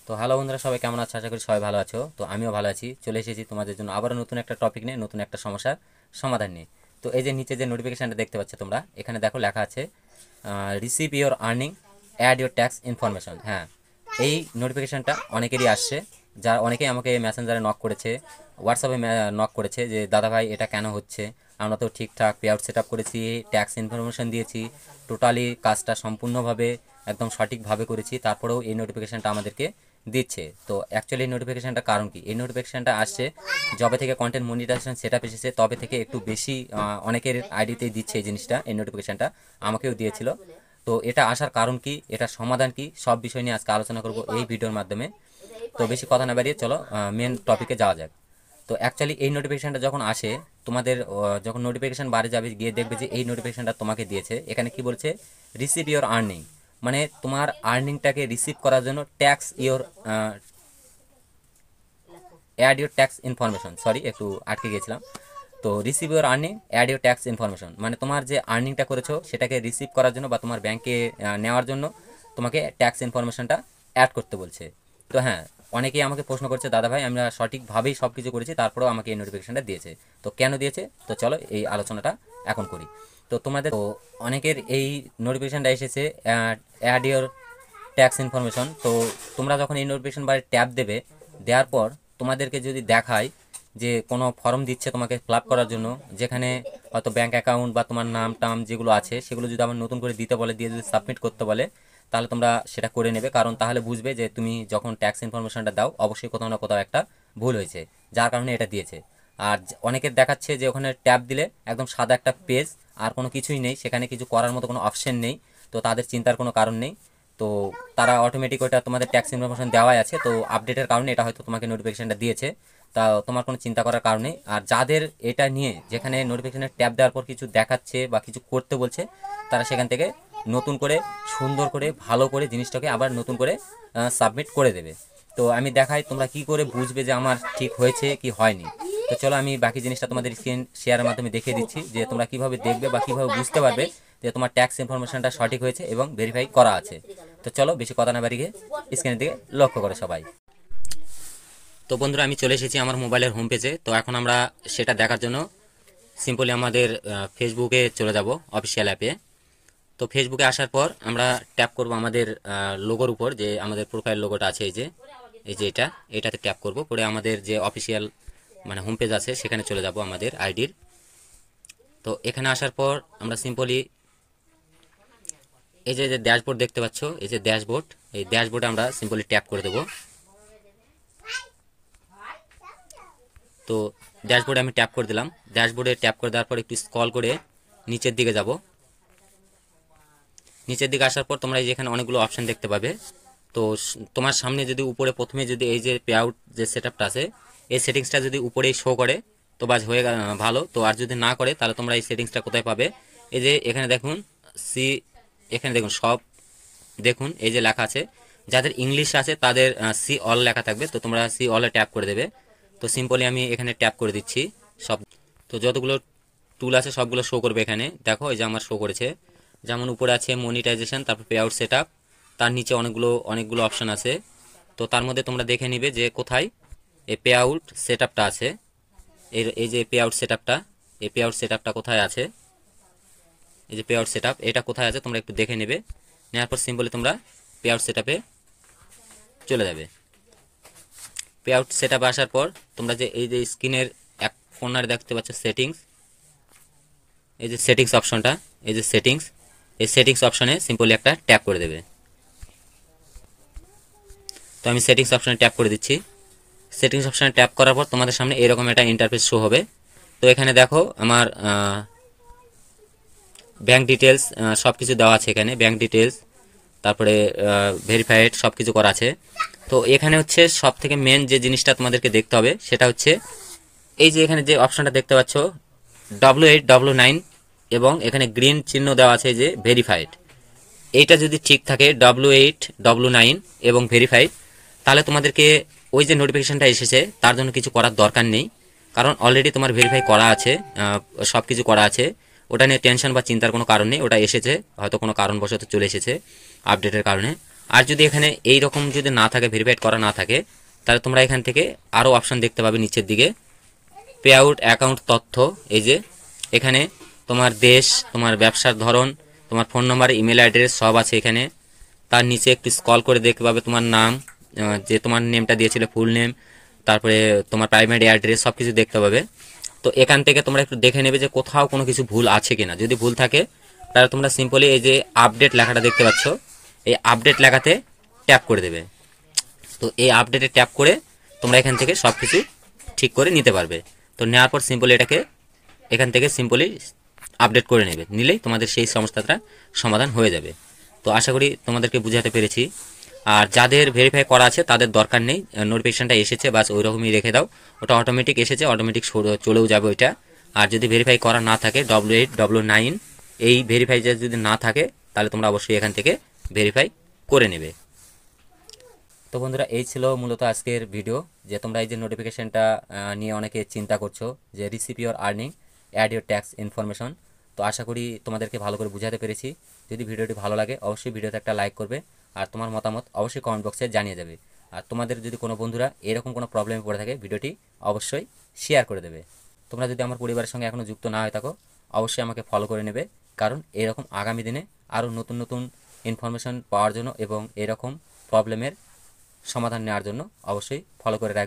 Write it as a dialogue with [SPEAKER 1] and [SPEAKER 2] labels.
[SPEAKER 1] তো হ্যালো বন্ধুরা, সবাই কেমন আছো? আশা করি সবাই ভালো আছো। তো আমিও ভালো আছি। চলে এসেছি তোমাদের জন্য আবারও নতুন একটা টপিক নিয়ে, নতুন একটা সমস্যার সমাধান নিয়ে। তো এই যে নিচে যে নোটিফিকেশানটা দেখতে পাচ্ছ তোমরা, এখানে দেখো লেখা আছে receive your earning, add your tax information. হ্যাঁ, এই নোটিফিকেশানটা অনেকেরই আসছে, যার অনেকেই আমাকে মেসেঞ্জারে নক করেছে, হোয়াটসঅ্যাপে নক করেছে যে দাদা ভাই এটা কেন হচ্ছে, আমরা তো ঠিকঠাক পে আউট সেট আপ করেছি, ট্যাক্স ইনফরমেশন দিয়েছি, টোটালি কাজটা সম্পূর্ণভাবে একদম সঠিকভাবে করেছি, তারপরেও এই নোটিফিকেশানটা আমাদেরকে দিচ্ছে। তো অ্যাকচুয়ালি এই নোটিফিকেশানটা কারণ কি? এই নোটিফিকেশানটা আসছে যবে থেকে কন্টেন্ট মনিটাইজেশন সেট আপ এসেছে, তবে থেকে একটু বেশি অনেকের আইডিতেই দিচ্ছে এই জিনিসটা, এই নোটিফিকেশানটা আমাকেও দিয়েছিল। তো এটা আসার কারণ কি, এটা সমাধান কি, সব বিষয় নিয়ে আজকে আলোচনা করব এই ভিডিওর মাধ্যমে। তো বেশি কথা না বাড়িয়ে চলো মেন টপিকে যাওয়া যাক। তো অ্যাকচুয়ালি এই নোটিফিকেশানটা যখন আসে তোমাদের, যখন নোটিফিকেশান বাড়ে যাবে, গিয়ে দেখবে যে এই নোটিফিকেশানটা তোমাকে দিয়েছে। এখানে কি বলছে? রিসিভ ইওর আর্নিং, মানে তোমার আর্নিংটাকে রিসিভ করার জন্য tax your add your tax information, sorry একটু আটকে গিয়েছিলাম। তো receive your earning, add your tax information, মানে তোমার যে আর্নিংটা করেছো সেটাকে রিসিভ করার জন্য বা তোমার ব্যাংকে নেওয়ার জন্য তোমাকে ট্যাক্স ইনফরমেশনটা অ্যাড করতে বলছে। তো হ্যাঁ, অনেকেই আমাকে প্রশ্ন করছে দাদা ভাই আমরা সঠিকভাবেই সব কিছু করেছি, তারপরেও আমাকে এই নোটিফিকেশনটা দিয়েছে, তো কেন দিয়েছে? তো চলো এই আলোচনাটা এখন করি। তো তোমাদের তো অনেকের এই নোটিফিকেশনটা এসেছে অ্যাড ইউর ট্যাক্স ইনফরমেশন। তো তোমরা যখন এই নোটিফিকেশন বারে ট্যাব দেবে, দেওয়ার পর তোমাদেরকে যদি দেখায় যে কোনো ফর্ম দিচ্ছে তোমাকে ফিল আপ করার জন্য, যেখানে হয়তো ব্যাঙ্ক অ্যাকাউন্ট বা তোমার নাম টাম যেগুলো আছে সেগুলো যদি আবার নতুন করে দিতে বলে, দিয়ে যদি সাবমিট করতে বলে, তাহলে তোমরা সেটা করে নেবে। কারণ তাহলে বুঝবে যে তুমি যখন ট্যাক্স ইনফরমেশনটা দাও অবশ্যই কোথাও না কোথাও একটা ভুল হয়েছে, যার কারণে এটা দিয়েছে। আর অনেকের দেখাচ্ছে যে ওখানে ট্যাব দিলে একদম সাদা একটা পেজ, আর কোনো কিছুই নেই, সেখানে কিছু করার মতো কোনো অপশন নেই। তো তাদের চিন্তার কোনো কারণ নেই। তো তারা অটোমেটিক ওইটা তোমাদের ট্যাক্স ইনফরমেশন দেওয়াই আছে, তো আপডেটের কারণে এটা হয়তো তোমাকে নোটিফিকেশনটা দিয়েছে। তা তোমার কোনো চিন্তা করার কারণে। আর যাদের এটা নিয়ে, যেখানে নোটিফিকেশনের ট্যাব দেওয়ার পর কিছু দেখাচ্ছে বা কিছু করতে বলছে, তারা সেখান থেকে নতুন করে সুন্দর করে ভালো করে জিনিসটাকে আবার নতুন করে সাবমিট করে দেবে। তো আমি দেখাই তোমরা কি করে বুঝবে যে আমার ঠিক হয়েছে কি হয়নি। তো চলো আমি বাকি জিনিসটা তোমাদের স্ক্রিন শেয়ারের মাধ্যমে দেখিয়ে দিচ্ছি, যে তোমরা কিভাবে দেখবে বা কিভাবে বুঝতে পারবে যে তোমার ট্যাক্স ইনফরমেশনটা সঠিক হয়েছে এবং ভেরিফাই করা আছে। তো চলো বেশি কথা না বাড়িয়ে স্ক্রিনের দিকে লক্ষ্য করে সবাই। তো বন্ধুরা, আমি চলে এসেছি আমার মোবাইলের হোম পেজে। তো এখন আমরা সেটা দেখার জন্য সিম্পলি আমাদের ফেসবুকে চলে যাব, অফিসিয়াল অ্যাপে। তো ফেসবুকে আসার পর আমরা ট্যাপ করব আমাদের লোগোর উপর, যে আমাদের প্রোফাইল লোগোটা আছে, এই যে এটাতে ট্যাপ করব, করে আমাদের যে অফিসিয়াল মানে হোম পেজ আছে সেখানে চলে যাব আমাদের আইডির। তো এখানে আসার পর আমরা সিম্পলি এই যে ড্যাশবোর্ড দেখতে পাচ্ছ, এই যে ড্যাশবোর্ড, এই ড্যাশবোর্ডে আমরা সিম্পলি ট্যাপ করে দেবো। তো ড্যাশবোর্ডে আমি ট্যাপ করে দিলাম। ড্যাশবোর্ডে ট্যাপ করে দেওয়ার পর একটু স্ক্রল করে নিচের দিকে যাব। নিচের দিকে আসার পর তোমরা এই যে এখানে অনেকগুলো অপশান দেখতে পাবে। তো তোমার সামনে যদি উপরে প্রথমে যদি এই যে পে আউট যে সেট আপটা আছে, এই সেটিংসটা যদি উপরেই শো করে তো বাস হয়ে ভালো। তো আর যদি না করে তাহলে তোমরা এই সেটিংসটা কোথায় পাবে? এই যে এখানে দেখুন সি, এখানে দেখুন সব, দেখুন এই যে লেখা আছে, যাদের ইংলিশ আছে তাদের সি অল লেখা থাকবে, তো তোমরা সি অলে ট্যাপ করে দেবে। তো সিম্পলি আমি এখানে ট্যাপ করে দিচ্ছি সব। তো যতগুলো টুল আছে সবগুলো শো করবে এখানে, দেখো এই যে আমার শো করেছে। যেমন উপরে আছে মনিটাইজেশন, তারপর পে আউট সেট আপ, তার নিচে অনেকগুলো অপশান আছে। তো তার মধ্যে তোমরা দেখে নিবে যে কোথায় এই পে আউট সেট আপটা আছে। এই যে পে আউট সেট আপটা, এই পে আউট সেট আপটা কোথায় আছে, এই যে পে আউট সেট আপ এটা কোথায় আছে তোমরা একটু দেখে নেবে। নেওয়ার পর সিম্পলি তোমরা পে আউট সেট আপে চলে যাবে। পে আউট সেট আপে আসার পর তোমরা যে এই যে স্ক্রিনের এক কর্নারে দেখতে পাচ্ছ সেটিংস, এই যে সেটিংস অপশনটা, এই যে সেটিংস, এই সেটিংস অপশনে সিম্পলি একটা ট্যাপ করে দেবে। তো আমি সেটিংস অপশনে ট্যাপ করে দিচ্ছি। সেটিংস অপশনে ট্যাপ করার পর তোমাদের সামনে এরকম একটা ইন্টারফেস শো হবে। তো এখানে দেখো আমার ব্যাঙ্ক ডিটেলস সব কিছু দেওয়া আছে, এখানে ব্যাঙ্ক ডিটেলস, তারপরে ভেরিফাইড সব কিছু করা আছে। তো এখানে হচ্ছে সব থেকে মেন যে জিনিসটা তোমাদেরকে দেখতে হবে সেটা হচ্ছে এই যে এখানে যে অপশনটা দেখতে পাচ্ছ W8W9, এবং এখানে গ্রিন চিহ্ন দেওয়া আছে যে ভেরিফাইড। এইটা যদি ঠিক থাকে W8W9 এবং ভেরিফাইড, তাহলে তোমাদেরকে ওই যে নোটিফিকেশনটা এসেছে তার জন্য কিছু করার দরকার নেই, কারণ অলরেডি তোমার ভেরিফাই করা আছে, সব কিছু করা আছে। ওটা নিয়ে টেনশন বা চিন্তার কোনো কারণ নেই, ওটা এসেছে হয়তো কোনো কারণবশত চলে এসেছে আপডেটের কারণে। আর যদি এখানে এই রকম যদি না থাকে, ভেরিফাইড করা না থাকে, তাহলে তোমরা এখান থেকে আরও অপশান দেখতে পাবে নিচের দিকে, পে আউট অ্যাকাউন্ট তথ্য। এই যে এখানে তোমার দেশ, তোমার ব্যবসার ধরন, তোমার ফোন নাম্বার, ইমেল অ্যাড্রেস সব আছে এখানে। তার নিচে একটু স্ক্রল করে দেখতে পাবে তোমার নাম, যে তোমার নেমটা দিয়েছিলে ফুল নেম, তারপরে তোমার প্রাইমারি অ্যাড্রেস সব কিছু দেখতে পাবে। তো এখান থেকে তোমরা একটু দেখে নেবে যে কোথাও কোনো কিছু ভুল আছে কিনা। যদি ভুল থাকে তাহলে তোমরা সিম্পলি এই যে আপডেট লেখাটা দেখতে পাচ্ছ, এই আপডেট লেখাতে ট্যাপ করে দেবে। তো এই আপডেটে ট্যাপ করে তোমরা এখান থেকে সব কিছু ঠিক করে নিতে পারবে। তো নেওয়ার পর সিম্পলি এটাকে এখান থেকে সিম্পলি আপডেট করে নেবে, নিলেই তোমাদের সেই সমস্যাটা সমাধান হয়ে যাবে। তো আশা করি তোমাদেরকে বুঝাতে পেরেছি। আর যাদের ভেরিফাই করা আছে তাদের দরকার নেই, নোটিফিকেশানটা এসেছে বাস ওই রকমই রেখে দাও, ওটা অটোমেটিক এসেছে, অটোমেটিক চলেও যাবে ওইটা। আর যদি ভেরিফাই করা না থাকে W8W9 এই ভেরিফাই যদি না থাকে তাহলে তোমরা অবশ্যই এখান থেকে ভেরিফাই করে নেবে। তো বন্ধুরা, এই ছিল মূলত আজকের ভিডিও, যে তোমরা এই যে নোটিফিকেশানটা নিয়ে অনেকে চিন্তা করছো যে receive your earning add your tax information. তো আশা করি তোমাদেরকে ভালো করে বুঝাতে পেরেছি। যদি ভিডিওটি ভালো লাগে অবশ্যই ভিডিওতে একটা লাইক করবে, আর তোমার মতামত অবশ্যই কমেন্ট বক্সে জানিয়ে যাবে। আর তোমাদের যদি কোনো বন্ধুরা এরকম কোনো প্রবলেমে পড়ে থাকে ভিডিওটি অবশ্যই শেয়ার করে দেবে। তোমরা যদি আমার পরিবারের সঙ্গে এখনও যুক্ত না হয়ে থাকো অবশ্যই আমাকে ফলো করে নেবে, কারণ এরকম আগামী দিনে আরও নতুন নতুন ইনফরমেশন পাওয়ার জন্য এবং এরকম প্রবলেমের সমাধান নেওয়ার জন্য অবশ্যই ফলো করে রাখবে।